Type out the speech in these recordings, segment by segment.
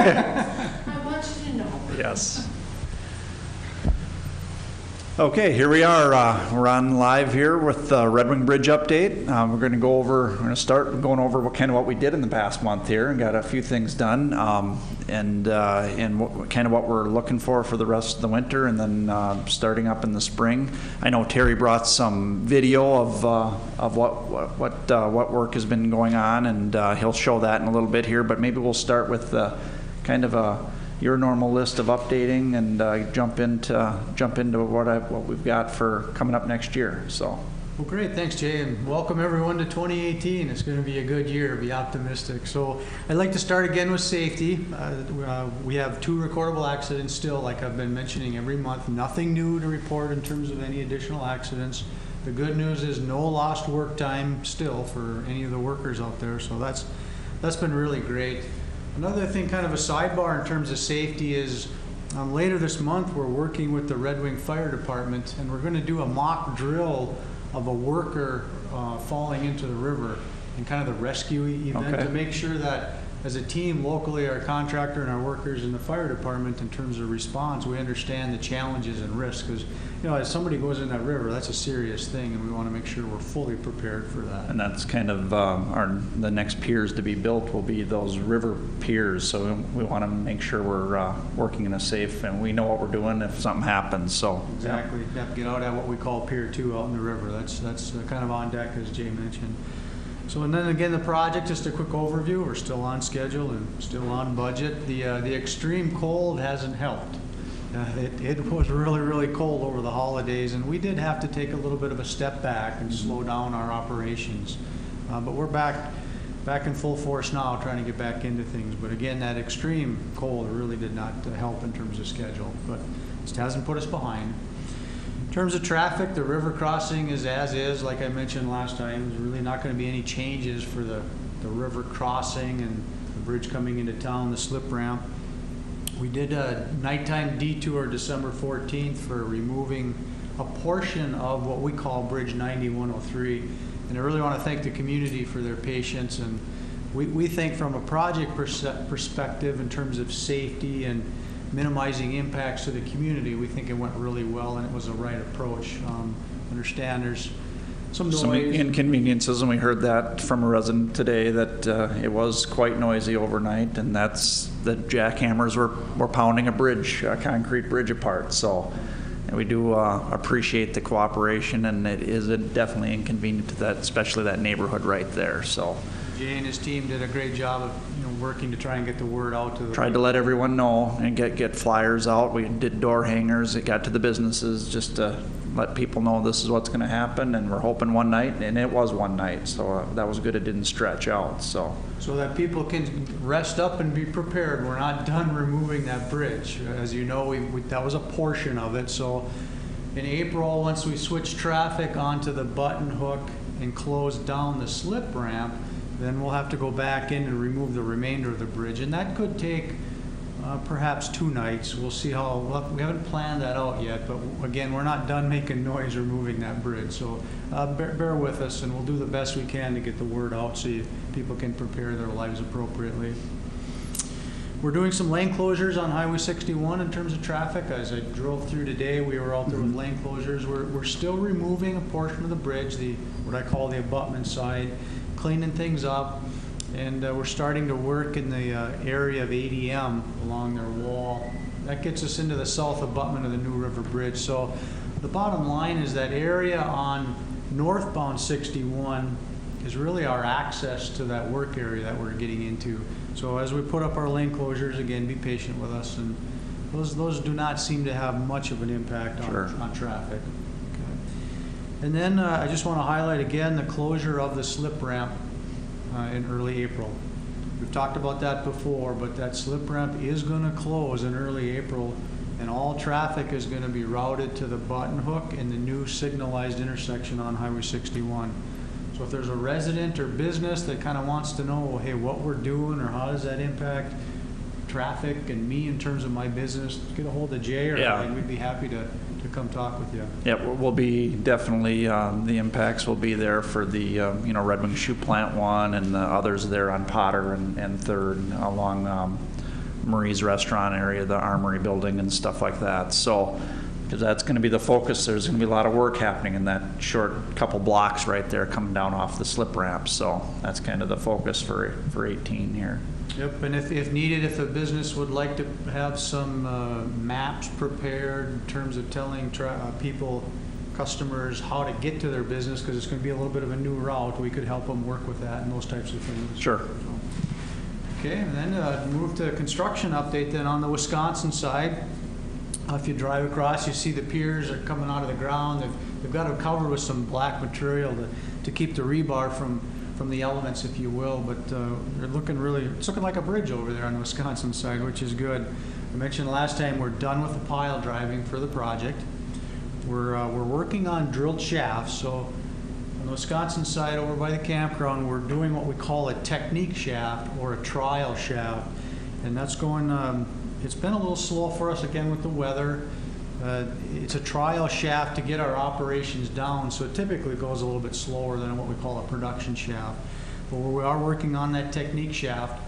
I want you to know. Yes. Okay, here we are. We're on live here with the Red Wing Bridge update. We're going to start going over what we did in the past month here, and got a few things done, and what we're looking for the rest of the winter, and then starting up in the spring. I know Terry brought some video of what work has been going on, and he'll show that in a little bit here. But maybe we'll start with your normal list of updating, and jump into what we've got for coming up next year. So. Well, great. Thanks, Jay, and welcome everyone to 2018. It's going to be a good year. Be optimistic. So I'd like to start again with safety. We have 2 recordable accidents still, like I've been mentioning every month. Nothing new to report in terms of any additional accidents. The good news is no lost work time still for any of the workers out there. So that's been really great. Another thing, kind of a sidebar in terms of safety, is later this month we're working with the Red Wing Fire Department, and we're going to do a mock drill of a worker falling into the river, and kind of the rescue event, to make sure that as a team locally, our contractor and our workers in the fire department, in terms of response, we understand the challenges and risks. Because as somebody goes in that river, that's a serious thing, and we want to make sure we're fully prepared for that. And that's kind of the next piers to be built will be those river piers. So we want to make sure we're working in a safe, and we know what we're doing if something happens. So exactly, you have to get out at what we call Pier 2 out in the river. That's kind of on deck, as Jay mentioned. So, and then again, the project, just a quick overview. We're still on schedule and still on budget. The extreme cold hasn't helped. It was really, really cold over the holidays, and we did have to take a little bit of a step back and slow down our operations. But we're back in full force now, trying to get back into things. But again, that extreme cold really did not help in terms of schedule, but it hasn't put us behind. In terms of traffic, the river crossing is as is, like I mentioned last time. There's really not going to be any changes for the river crossing and the bridge coming into town, the slip ramp. We did a nighttime detour December 14th for removing a portion of what we call Bridge 9103. And I really want to thank the community for their patience. And we think from a project perspective, in terms of safety and minimizing impacts to the community, we think it went really well, and it was the right approach. Understand there's some inconveniences, and we heard that from a resident today, that it was quite noisy overnight, and that's the jackhammers were pounding a concrete bridge apart. So, and we do appreciate the cooperation, and it is definitely inconvenient to that, especially that neighborhood right there. So Jay and his team did a great job of working to try and get the word out to tried to let everyone know and get flyers out. We did door hangers. It got to the businesses just to let people know this is what's going to happen, and we're hoping one night, and it was one night, so that was good. It didn't stretch out, so that people can rest up and be prepared. We're not done removing that bridge. As you know, that was a portion of it. So in April, once we switched traffic onto the button hook and closed down the slip ramp, then we'll have to go back in and remove the remainder of the bridge, and that could take perhaps 2 nights. We'll see how. We haven't planned that out yet, but again, we're not done making noise removing that bridge. So bear with us, and we'll do the best we can to get the word out so people can prepare their lives appropriately. We're doing some lane closures on Highway 61 in terms of traffic. As I drove through today, we were out there with lane closures. We're still removing a portion of the bridge, what I call the abutment side, cleaning things up, and we're starting to work in the area of ADM along their wall. That gets us into the south abutment of the New River Bridge. So the bottom line is that area on northbound 61 is really our access to that work area that we're getting into. So as we put up our lane closures, again, be patient with us, and those do not seem to have much of an impact on traffic. And then I just want to highlight again the closure of the slip ramp in early April. We've talked about that before, but that slip ramp is going to close in early April, and all traffic is going to be routed to the button hook and the new signalized intersection on Highway 61. So if there's a resident or business that kind of wants to know, hey, what we're doing or how does that impact traffic and me in terms of my business, get a hold of Jay or I, and we'd be happy to come talk with you. Yeah, we'll be definitely, the impacts will be there for the, Red Wing Shoe Plant 1 and the others there on Potter and 3rd along Marie's restaurant area, the Armory building and stuff like that. So, because that's going to be the focus, there's going to be a lot of work happening in that short couple blocks right there coming down off the slip ramp. So that's kind of the focus for 18 here. Yep, and if needed, if a business would like to have some maps prepared in terms of telling people, customers, how to get to their business, because it's going to be a little bit of a new route, we could help them work with that and those types of things. Sure. Okay, and then move to construction update then on the Wisconsin side. If you drive across, you see the piers are coming out of the ground. They've got it covered with some black material to keep the rebar from the elements, if you will. But they're looking it's looking like a bridge over there on the Wisconsin side, which is good. I mentioned last time we're done with the pile driving for the project. We're working on drilled shafts. So on the Wisconsin side, over by the campground, we're doing what we call a technique shaft or a trial shaft, and that's going. It's been a little slow for us again with the weather. It's a trial shaft to get our operations down, so it typically goes a little bit slower than what we call a production shaft. But we are working on that technique shaft.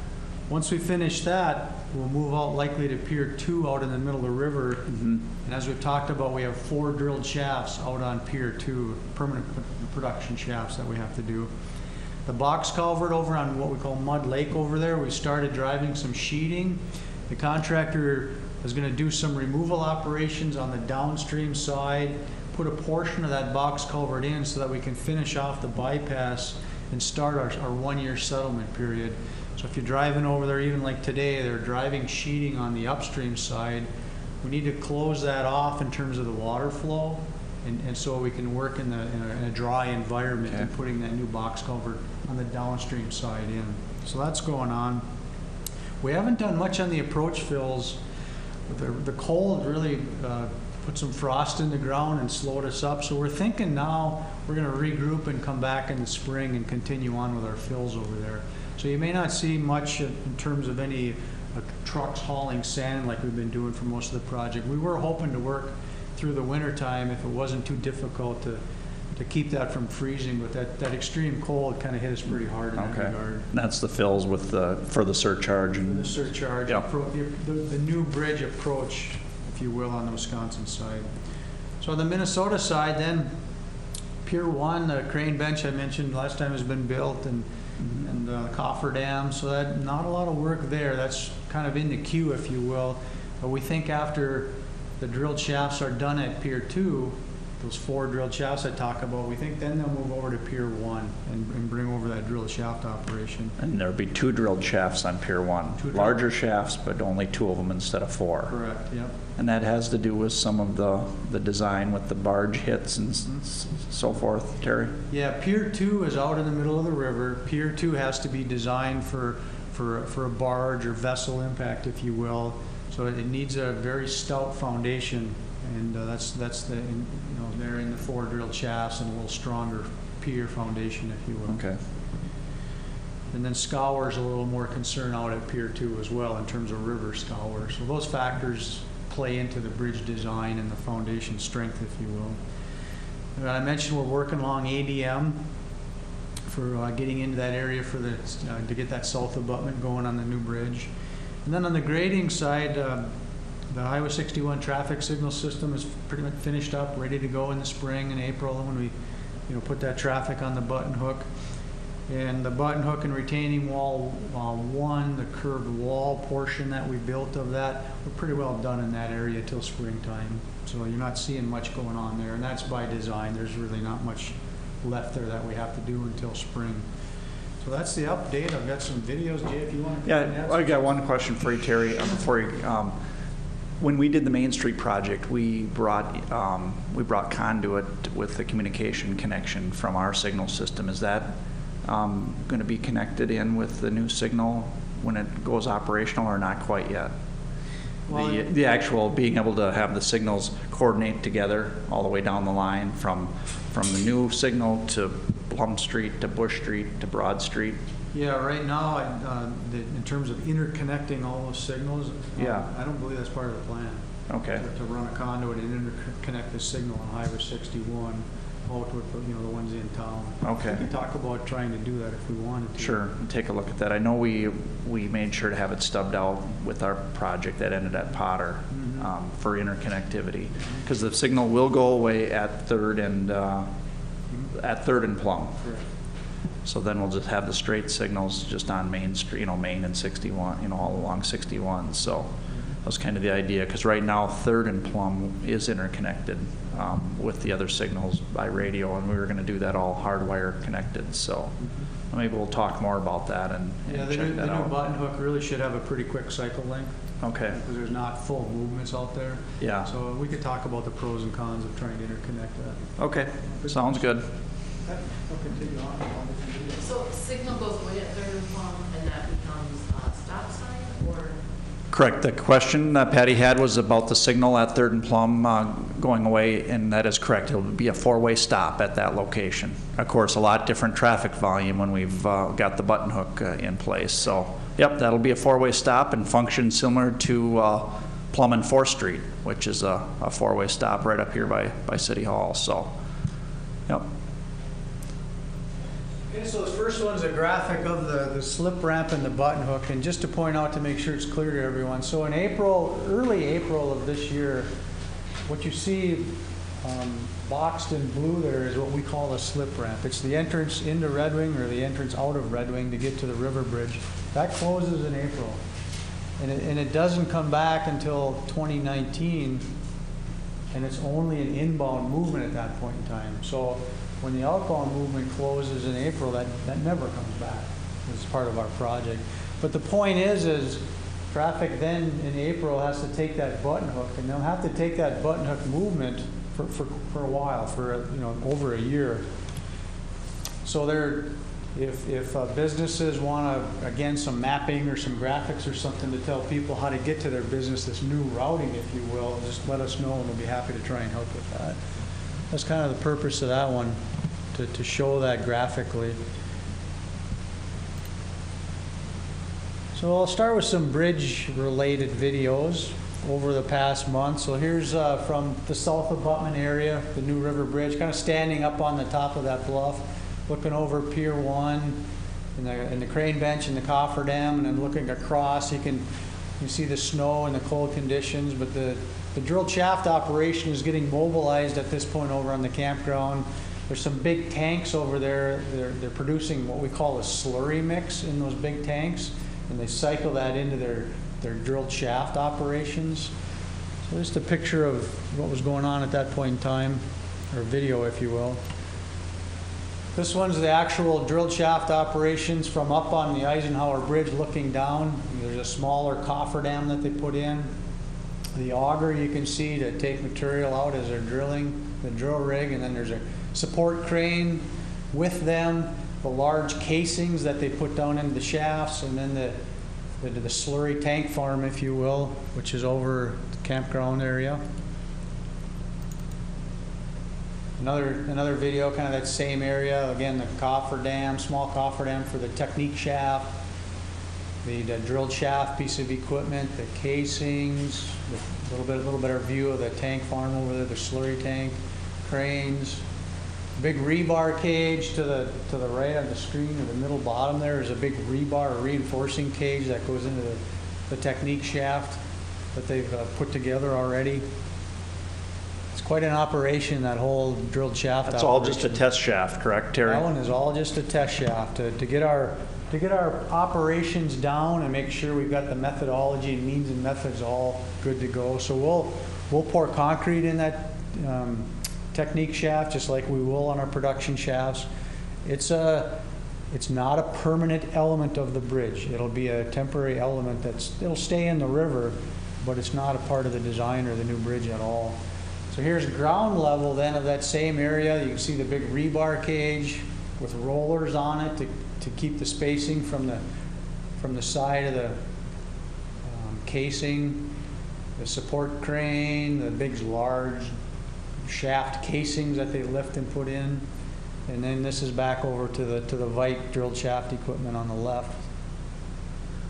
Once we finish that, we'll move out likely to Pier 2 out in the middle of the river. Mm-hmm. And as we've talked about, we have 4 drilled shafts out on Pier 2, permanent production shafts that we have to do. The box culvert over on what we call Mud Lake over there, we started driving some sheeting. The contractor is going to do some removal operations on the downstream side, put a portion of that box culvert in so that we can finish off the bypass and start our 1-year settlement period. So if you're driving over there, even like today, they're driving sheeting on the upstream side. We need to close that off in terms of the water flow, and so we can work in a dry environment and putting that new box culvert on the downstream side in. So that's going on. We haven't done much on the approach fills. The cold really put some frost in the ground and slowed us up. So we're thinking now we're going to regroup and come back in the spring and continue on with our fills over there. So you may not see much in terms of any trucks hauling sand like we've been doing for most of the project. We were hoping to work through the winter time if it wasn't too difficult to keep that from freezing, but that extreme cold kind of hit us pretty hard in that regard. That's the fills with for the surcharge. The surcharge, the new bridge approach, if you will, on the Wisconsin side. So on the Minnesota side then, Pier 1, the crane bench I mentioned last time has been built, and the coffer dam, so that not a lot of work there. That's kind of in the queue, if you will. But we think after the drilled shafts are done at Pier 2, those 4 drilled shafts I talk about, we think then they'll move over to Pier 1 and bring over that drilled shaft operation. And there'll be 2 drilled shafts on Pier 1. Larger shafts, but only 2 of them instead of 4. Correct, yep. And that has to do with some of the design with the barge hits and so forth, Terry? Yeah, Pier 2 is out in the middle of the river. Pier 2 has to be designed for a barge or vessel impact, if you will. So it needs a very stout foundation, and that's they're in the 4 drilled shafts and a little stronger pier foundation, if you will. Okay. And then scour's a little more concern out at Pier 2 as well in terms of river scour. So those factors play into the bridge design and the foundation strength, if you will. And I mentioned we're working along ADM for getting into that area for to get that south abutment going on the new bridge. And then on the grading side, the Highway 61 traffic signal system is pretty much finished up, ready to go in the spring and April when we put that traffic on the button hook. And the button hook and retaining wall 1, the curved wall portion that we built of that, we're pretty well done in that area till springtime. So you're not seeing much going on there, and that's by design. There's really not much left there that we have to do until spring. So that's the update. I've got some videos, Jay, if you want to. Yeah, I got one question for you, Terry. Before you, when we did the Main Street project, we brought conduit with the communication connection from our signal system. Is that going to be connected in with the new signal when it goes operational, or not quite yet? Well, the actual being able to have the signals coordinate together all the way down the line from the new signal to Plum Street to Bush Street to Broad Street. Yeah, right now, in terms of interconnecting all those signals, I don't believe that's part of the plan. Okay. To run a conduit and interconnect the signal on Highway 61. out with the, the ones in town. Okay. We can talk about trying to do that if we wanted to. Sure, and take a look at that. I know we made sure to have it stubbed out with our project that ended at Potter for interconnectivity, because the signal will go away at Third and Plum. Correct. So then we'll just have the straight signals just on Main Street, Main and 61, all along 61. So that was kind of the idea, because right now Third and Plum is interconnected with the other signals by radio, and we were going to do that all hardwire connected. So maybe we'll talk more about that and Yeah, check that the out. new button hook really should have a pretty quick cycle length, Okay. because there's not full movements out there. Yeah. So we could talk about the pros and cons of trying to interconnect that. Okay. Sounds good. I'll continue on. So signal goes away at Third and Plum and that becomes a stop sign or? Correct. The question that Patty had was about the signal at Third and Plum going away, and that is correct. It will be a four-way stop at that location. Of course, a lot different traffic volume when we've got the button hook in place. So, yep, that'll be a four-way stop and function similar to Plum and 4th Street, which is a four-way stop right up here by City Hall. So, yep. Okay, so the first one's a graphic of the slip ramp and the button hook, and just to point out to make sure it's clear to everyone. So in early April of this year, what you see boxed in blue there is what we call a slip ramp. It's the entrance into Red Wing or the entrance out of Red Wing to get to the river bridge. That closes in April, and it doesn't come back until 2019, and it's only an inbound movement at that point in time. So when the outbound movement closes in April, that never comes back as part of our project. But the point is traffic then in April has to take that button hook, and they'll have to take that button hook movement for a while, for over a year. So if businesses want to, again, some mapping or some graphics or something to tell people how to get to their business, this new routing, if you will, just let us know and we'll be happy to try and help with that. That's kind of the purpose of that one, to show that graphically. So I'll start with some bridge-related videos over the past month. So here's from the south of Buttman area, the New River Bridge, kind of standing up on the top of that bluff, looking over Pier 1 and the crane bench and the cofferdam, and then looking across, you see the snow and the cold conditions, but the drill shaft operation is getting mobilized at this point over on the campground. There's some big tanks over there. They're producing what we call a slurry mix in those big tanks, and they cycle that into their drilled shaft operations. So just a picture of what was going on at that point in time, or video, if you will. This one's the actual drilled shaft operations from up on the Eisenhower Bridge looking down. There's a smaller cofferdam that they put in. The auger you can see to take material out as they're drilling, the drill rig, and then there's a support crane with them, the large casings that they put down into the shafts, and then the slurry tank farm, if you will, which is over the campground area. Another video, kind of that same area. Again, the cofferdam, small cofferdam for the technique shaft, the drilled shaft piece of equipment, the casings, a little better view of the tank farm over there, the slurry tank, cranes, big rebar cage to the right on the screen, in the middle bottom there is a big rebar or reinforcing cage that goes into the technique shaft that they've put together already. It's quite an operation, that whole drilled shaft. That's all just a test shaft, correct, Terry? That one is all just a test shaft to get our operations down and make sure we've got the methodology and means and methods all good to go. So we'll pour concrete in that technique shaft just like we will on our production shafts. It's not a permanent element of the bridge. It'll be a temporary element it'll stay in the river, but it's not a part of the design or the new bridge at all. So here's ground level then of that same area. You can see the big rebar cage with rollers on it to keep the spacing from the side of the casing, the support crane, the big large shaft casings that they lift and put in, and then this is back over to the Vite drilled shaft equipment on the left.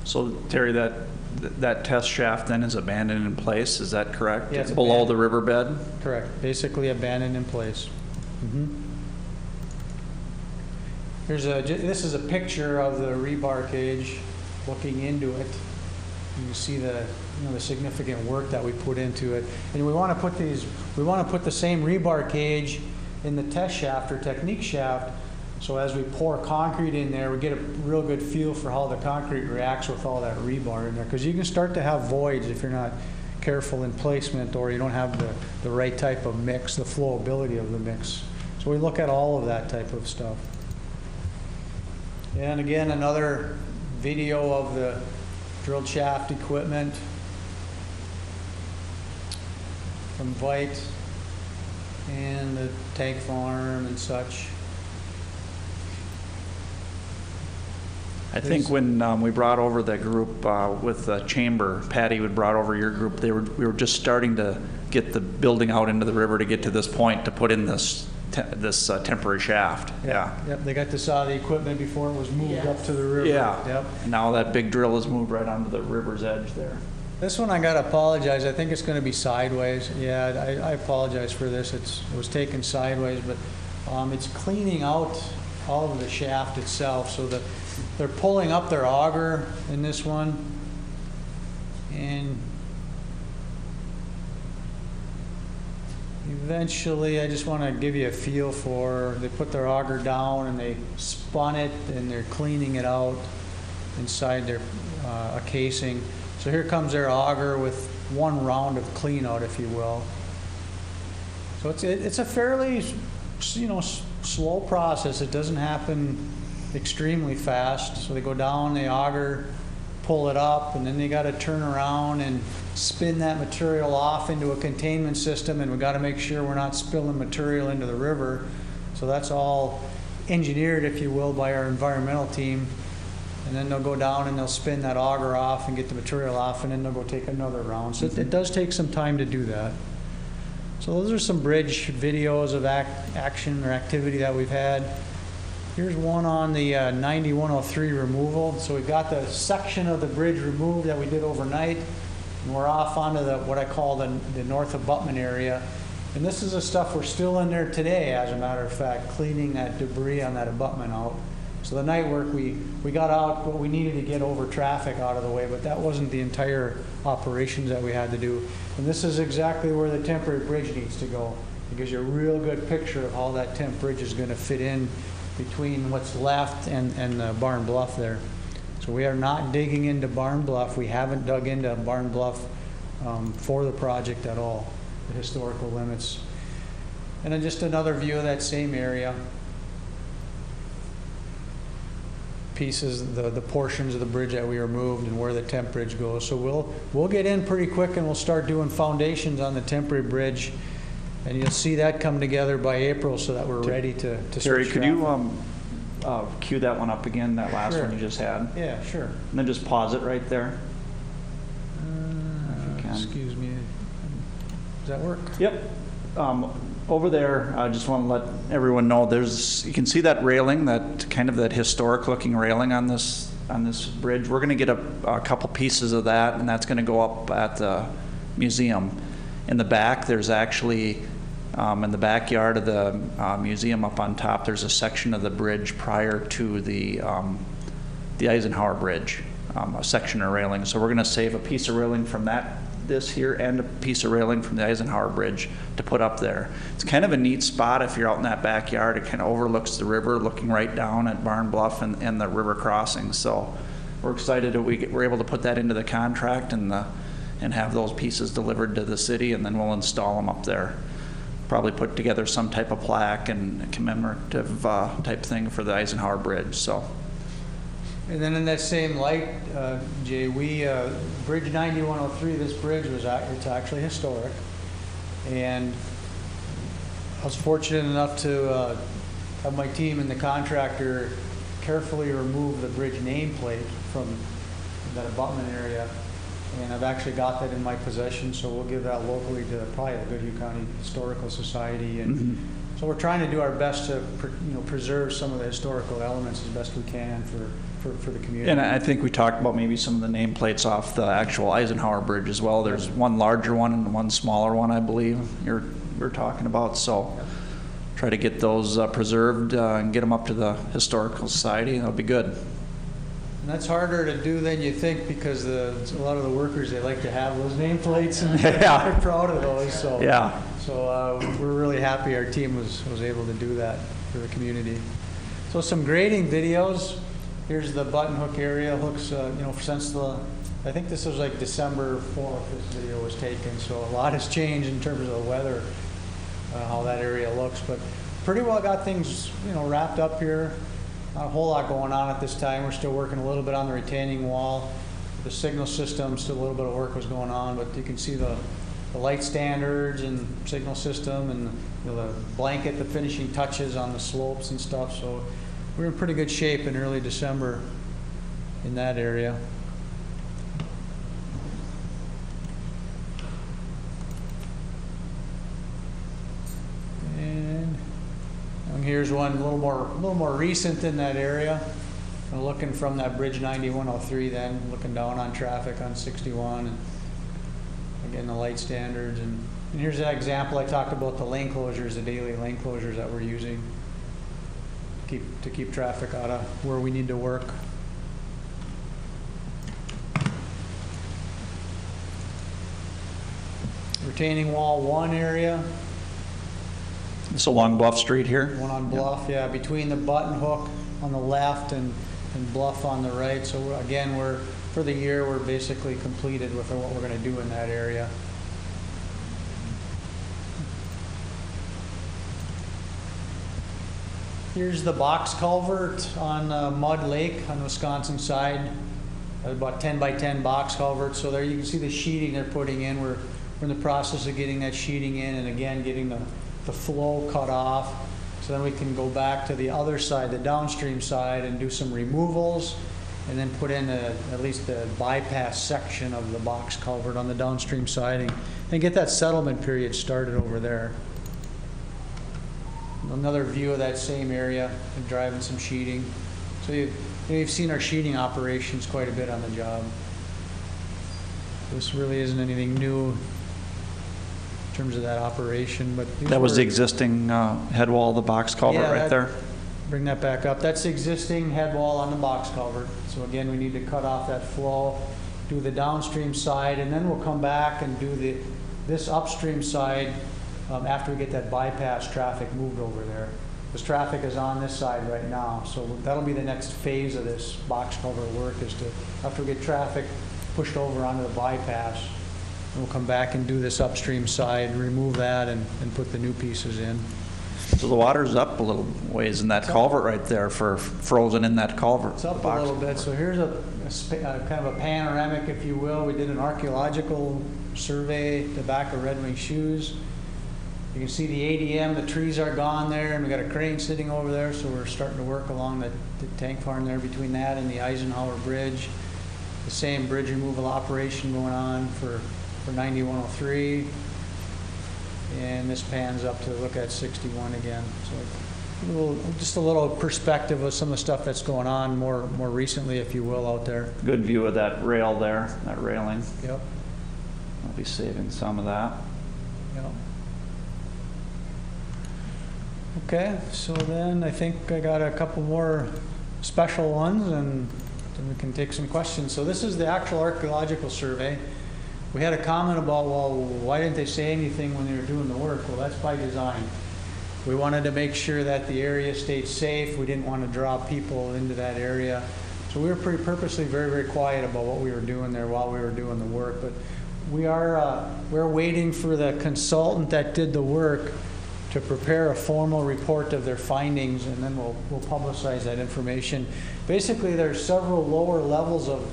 So Terry, that test shaft then is abandoned in place, is that correct? Yeah, it's below abandoned. the riverbed? Correct. Basically abandoned in place. Mm-hmm. This is a picture of the rebar cage looking into it. You can see the significant work that we put into it. And we want to put the same rebar cage in the test shaft or technique shaft. So as we pour concrete in there, we get a real good feel for how the concrete reacts with all that rebar in there. Because you can start to have voids if you're not careful in placement, or you don't have the right type of mix, the flowability of the mix. So we look at all of that type of stuff. And again, another video of the drilled shaft equipment from Vite and the tank farm and such. I think when we brought over the group with the chamber, Patty had brought over your group, we were just starting to get the building out into the river to get to this point to put in this temporary shaft. Yeah. Yep. They got this out of the equipment before it was moved up to the river. Yeah. Yep. Now that big drill is moved right onto the river's edge there. This one I got to apologize. I think it's going to be sideways. Yeah, I apologize for this. It was taken sideways, but it's cleaning out all of the shaft itself. So they're pulling up their auger in this one, and eventually, I just want to give you a feel for, they put their auger down and they spun it and they're cleaning it out inside their a casing. So here comes their auger with one round of clean out, if you will. So it's a fairly, slow process. It doesn't happen extremely fast. So they go down, they auger, pull it up, and then they got to turn around and spin that material off into a containment system, and we got to make sure we're not spilling material into the river. So that's all engineered, if you will, by our environmental team. And then they'll go down and they'll spin that auger off and get the material off, and then they'll go take another round. So it does take some time to do that. So those are some bridge videos of action or activity that we've had. Here's one on the 9103 removal. So we've got the section of the bridge removed that we did overnight, and we're off onto what I call the north abutment area. And this is the stuff we're still in there today, as a matter of fact, cleaning that debris on that abutment out. So the night work, we got out what we needed to get over traffic out of the way, but that wasn't the entire operations that we had to do. And this is exactly where the temporary bridge needs to go. It gives you a real good picture of how that temp bridge is going to fit in between what's left and Barn Bluff there. So we are not digging into Barn Bluff. We haven't dug into Barn Bluff for the project at all, the historical limits. And then just another view of that same area. Pieces, the portions of the bridge that we removed and where the temp bridge goes. So we'll get in pretty quick and we'll start doing foundations on the temporary bridge, and you'll see that come together by April so that we're ready to Terry, switch could traffic. you cue that one up again, that last Sure. one you just had? Yeah, sure. And then just pause it right there. If you can. Excuse me. Does that work? Yep. Over there, I just want to let everyone know, you can see that railing, that kind of that historic looking railing on this bridge. We're going to get a couple pieces of that, and that's going to go up at the museum. In the back, there's actually, in the backyard of the museum up on top, there's a section of the bridge prior to the Eisenhower Bridge, a section of railing. So we're going to save a piece of railing from this here and a piece of railing from the Eisenhower Bridge to put up there. It's kind of a neat spot if you're out in that backyard. It kind of overlooks the river, looking right down at Barn Bluff and the river crossing. So we're excited that we're able to put that into the contract and have those pieces delivered to the city, and then we'll install them up there. Probably put together some type of plaque and a commemorative type thing for the Eisenhower Bridge. So. And then in that same light, Jay, Bridge 9103, this bridge it's actually historic. And I was fortunate enough to have my team and the contractor carefully remove the bridge nameplate from that abutment area. And I've actually got that in my possession, so we'll give that locally to probably the Goodhue County Historical Society. And so we're trying to do our best to preserve some of the historical elements as best we can for the community. And I think we talked about maybe some of the nameplates off the actual Eisenhower Bridge as well. There's one larger one and one smaller one, I believe we're talking about. So try to get those preserved and get them up to the Historical Society. That'll be good. And that's harder to do than you think, because a lot of the workers, they like to have those nameplates and Yeah. they're proud of those. So, Yeah. so we're really happy our team was able to do that for the community. So some grading videos. Here's the button hook area. Hooks, since I think this was like December 4th this video was taken. So a lot has changed in terms of the weather, how that area looks. But pretty well got things, wrapped up here. Not a whole lot going on at this time. We're still working a little bit on the retaining wall. The signal system, still a little bit of work was going on, but you can see the light standards and signal system, and the blanket, the finishing touches on the slopes and stuff. So we're in pretty good shape in early December in that area. And here's one a little more recent in that area. I'm looking from that bridge 9103, then looking down on traffic on 61, and again the light standards. And here's that example I talked about, the lane closures, the daily lane closures that we're using to keep traffic out of where we need to work. Retaining wall 1 area. It's along Bluff Street here. One on Bluff, yeah, between the button hook on the left and Bluff on the right. So again, for the year, we're basically completed with what we're going to do in that area. Here's the box culvert on Mud Lake on the Wisconsin side. About 10 by 10 box culvert. So there you can see the sheeting they're putting in. We're in the process of getting that sheeting in, and again getting the flow cut off, so then we can go back to the other side, the downstream side, and do some removals, and then put in at least the bypass section of the box culvert on the downstream side, and get that settlement period started over there. Another view of that same area, and driving some sheeting. So you've seen our sheeting operations quite a bit on the job. This really isn't anything new in terms of that operation, but that was the existing head wall of the box culvert right there. Bring that back up. That's the existing head wall on the box culvert. So again, we need to cut off that flow, do the downstream side, and then we'll come back and do this upstream side after we get that bypass traffic moved over there. Because traffic is on this side right now, so that'll be the next phase of this box culvert work, is to, after we get traffic pushed over onto the bypass, we'll come back and do this upstream side, remove that, and put the new pieces in. So the water's up a little ways in that culvert right there, frozen in that culvert. It's up a little bit. So here's a kind of a panoramic, if you will. We did an archaeological survey at the back of Red Wing Shoes. You can see the ADM, the trees are gone there, and we got a crane sitting over there, so we're starting to work along the tank farm there between that and the Eisenhower Bridge. The same bridge removal operation going on for 9103, and this pans up to look at 61 again. So just a little perspective of some of the stuff that's going on more recently, if you will, out there. Good view of that rail there, that railing. Yep. I'll be saving some of that. Yep. Okay, so then I think I got a couple more special ones, and then we can take some questions. So this is the actual archaeological survey. We had a comment about, well, why didn't they say anything when they were doing the work? Well, that's by design. We wanted to make sure that the area stayed safe. We didn't want to draw people into that area. So we were pretty purposely very quiet about what we were doing there while we were doing the work. But we're waiting for the consultant that did the work to prepare a formal report of their findings, and then we'll publicize that information. Basically, there's several lower levels of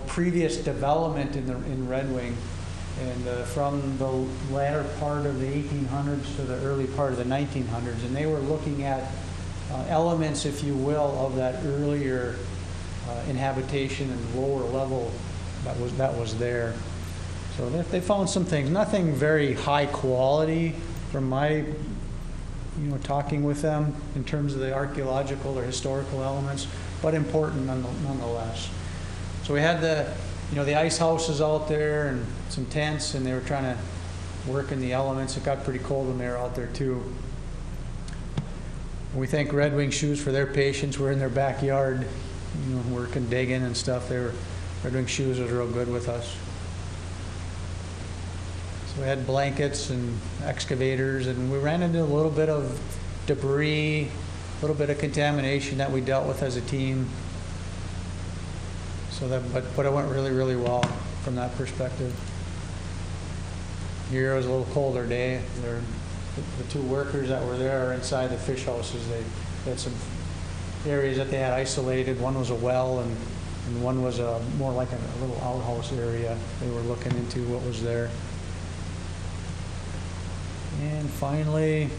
previous development in Red Wing, and from the latter part of the 1800s to the early part of the 1900s, and they were looking at elements, if you will, of that earlier inhabitation and lower level that was there. So they found some things, nothing very high quality from my talking with them in terms of the archaeological or historical elements, but important nonetheless. So we had the ice houses out there and some tents, and they were trying to work in the elements. It got pretty cold when they were out there too. We thank Red Wing Shoes for their patience. We're in their backyard, working, digging and stuff. Red Wing Shoes was real good with us. So we had blankets and excavators, and we ran into a little bit of debris, a little bit of contamination that we dealt with as a team. So but it went really, really well from that perspective. Here was a little colder day. The two workers that were there are inside the fish houses. They had some areas that they had isolated. One was a well, and one was more like a little outhouse area. They were looking into what was there. And finally,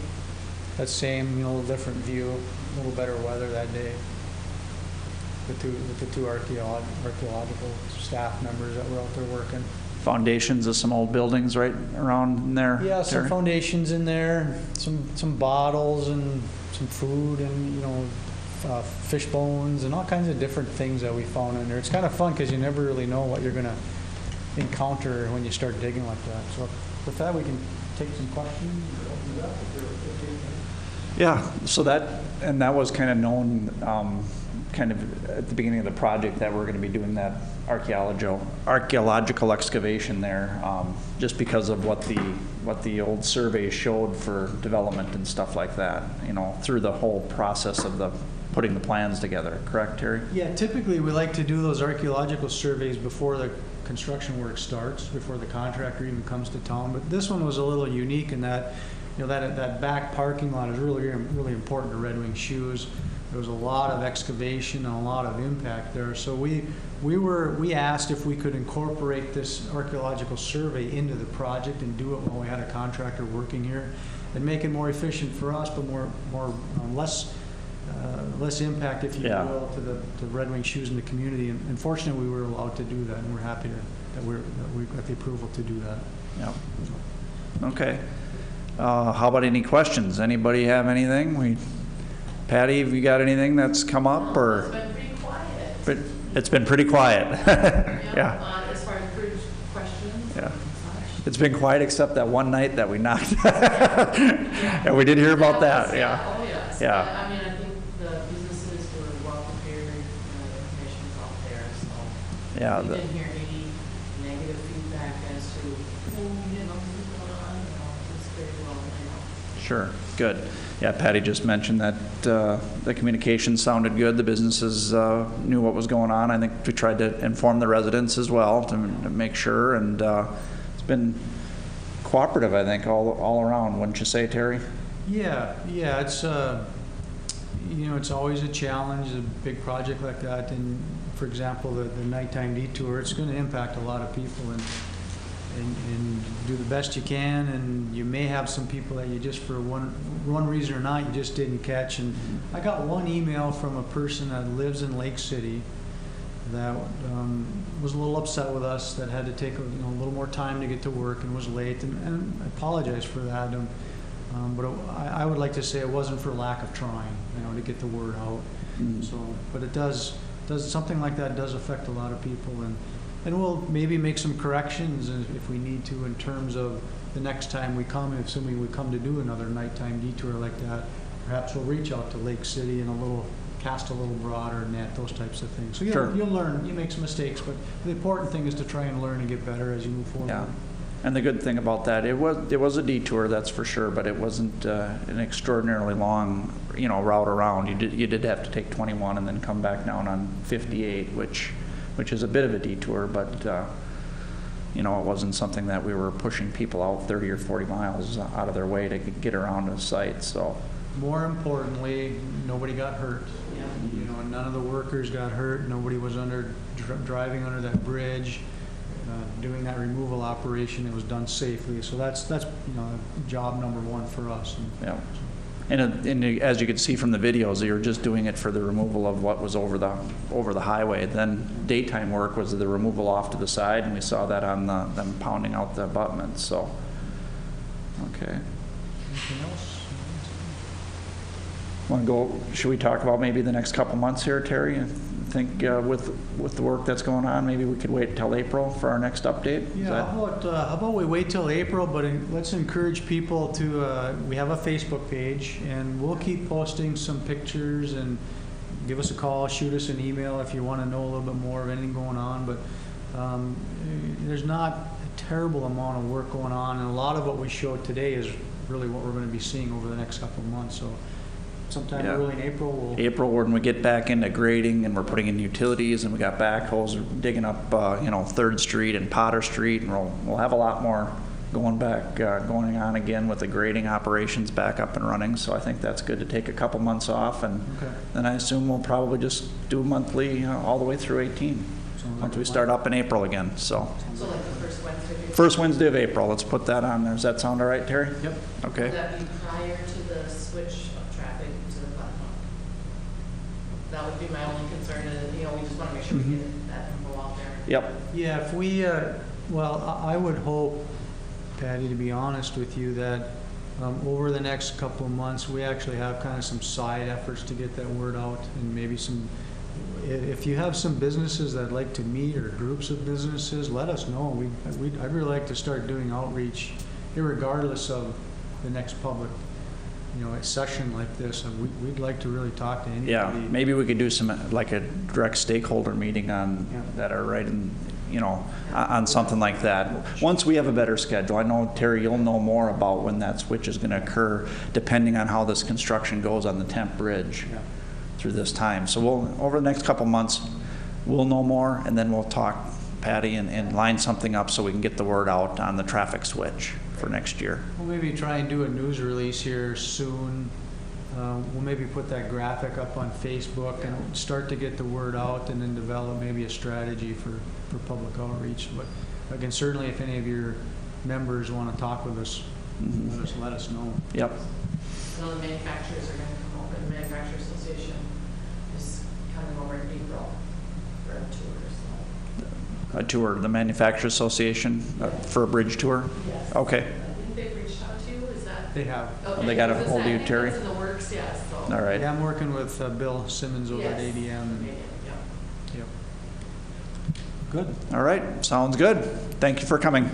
that same, little different view, a little better weather that day. With the two archaeological staff members that were out there working. Foundations of some old buildings right around in there? Yeah, some foundations in there, some bottles and some food and, fish bones and all kinds of different things that we found in there. It's kind of fun because you never really know what you're going to encounter when you start digging like that. So with that, we can take some questions. Yeah, so that was kind of known kind of at the beginning of the project that we're going to be doing that archaeological excavation there, just because of what the old survey showed for development and stuff like that, through the whole process of putting the plans together. Correct, Terry? Yeah, typically we like to do those archaeological surveys before the construction work starts, before the contractor even comes to town. But this one was a little unique in that, that back parking lot is really, really important to Red Wing Shoes. There was a lot of excavation and a lot of impact there. So we asked if we could incorporate this archaeological survey into the project and do it while we had a contractor working here and make it more efficient for us, but less impact, if you will, to Red Wing Shoes in the community. And fortunately, we were allowed to do that, and we're happy that we got the approval to do that. Yeah. Okay. How about any questions? Anybody have anything? Patty, have you got anything that's come up, or? It's been pretty quiet. It's been pretty quiet. Yeah. As far as bridge questions. Yeah. It's been quiet except that one night that we knocked. And we did hear about that. Yeah. Oh, yes. Yeah. But, I think the businesses were well prepared. The information's out there. So Yeah. we didn't hear any negative feedback as to, we didn't know what was going on. It's very well laid out. Sure. Good. Yeah, Patty just mentioned that the communication sounded good. The businesses knew what was going on. I think we tried to inform the residents as well to make sure, and it's been cooperative, I think, all around. Wouldn't you say, Terry? Yeah. It's it's always a challenge, a big project like that. And for example, the nighttime detour, it's going to impact a lot of people, and do the best you can, and you may have some people that you just, for one reason or not, you just didn't catch. And I got one email from a person that lives in Lake City that was a little upset with us, that had to take a little more time to get to work and was late, and I apologize for that. But I would like to say it wasn't for lack of trying, to get the word out. So, but it does something like that does affect a lot of people, and we'll maybe make some corrections if we need to in terms of the next time we come, assuming we come to do another nighttime detour like that. Perhaps we'll reach out to Lake City and cast a little broader net, those types of things. So you'll learn, you make some mistakes, but the important thing is to try and learn and get better as you move forward. Yeah. And the good thing about that, it was a detour, that's for sure, but it wasn't an extraordinarily long, route around. You did have to take 21 and then come back down on 58, which is a bit of a detour, but it wasn't something that we were pushing people out 30 or 40 miles out of their way to get around the site. So more importantly, nobody got hurt. Yeah. None of the workers got hurt. Nobody was driving under that bridge, doing that removal operation. It was done safely. So that's job number one for us. Yeah. And as you could see from the videos, they were just doing it for the removal of what was over the highway. Then daytime work was the removal off to the side, and we saw that on them pounding out the abutments. So, okay. Anything else? Want to go? Should we talk about maybe the next couple months here, Terry? think with the work that's going on, maybe we could wait till April for our next update? Is Yeah, that- how about we wait till April, but let's encourage people to, we have a Facebook page, and we'll keep posting some pictures, and give us a call, shoot us an email if you want to know a little bit more of anything going on, but there's not a terrible amount of work going on, and a lot of what we showed today is really what we're going to be seeing over the next couple of months, so sometime Yeah. early in April, we'll... April, when we get back into grading and we're putting in utilities and we got backhoes digging up, 3rd Street and Potter Street, and we'll have a lot more going on again with the grading operations back up and running. So I think that's good to take a couple months off, and Okay. then I assume we'll probably just do monthly all the way through 18 Sounds like once a we plan. start up in April again. So So like the first Wednesday? of April? first Wednesday of April, let's put that on there. Does that sound all right, Terry? Yep. Okay. Would that be prior to the switch of traffic to the platform? That would be my only concern, and, we just want to make sure we get that info out there. Yep. Yeah, if we, I would hope, Patty, to be honest with you, that over the next couple of months, we actually have kind of some side efforts to get that word out, and maybe if you have some businesses that like to meet, or groups of businesses, let us know. I'd really like to start doing outreach, irregardless of the next public, a session like this. We'd like to really talk to anybody. Yeah, maybe we could do some, like a direct stakeholder meeting on, Yeah. that are right in, on something like that. Once we have a better schedule, I know, Terry, you'll know more about when that switch is going to occur, depending on how this construction goes on the Temp Bridge Yeah. through this time. So over the next couple months, we'll know more, and then we'll talk, Patty, and line something up so we can get the word out on the traffic switch for next year. We'll maybe try and do a news release here soon. We'll maybe put that graphic up on Facebook and start to get the word out, and then develop maybe a strategy for public outreach. But again, certainly if any of your members want to talk with us, let us know. Yep. I know the manufacturers are going to come over, the Manufacturers Association is coming over in April for a tour, so. A tour, the Manufacturers Association for a bridge tour? Yes. Okay. I think they've reached out to you, is that? They have. Okay, They got a because hold of you, I think Terry? that's in the works, yes, so. All right. Yeah, I'm working with Bill Simmons over at Yes. ADM. And, Yeah. yep. Good. All right. Sounds good. Thank you for coming.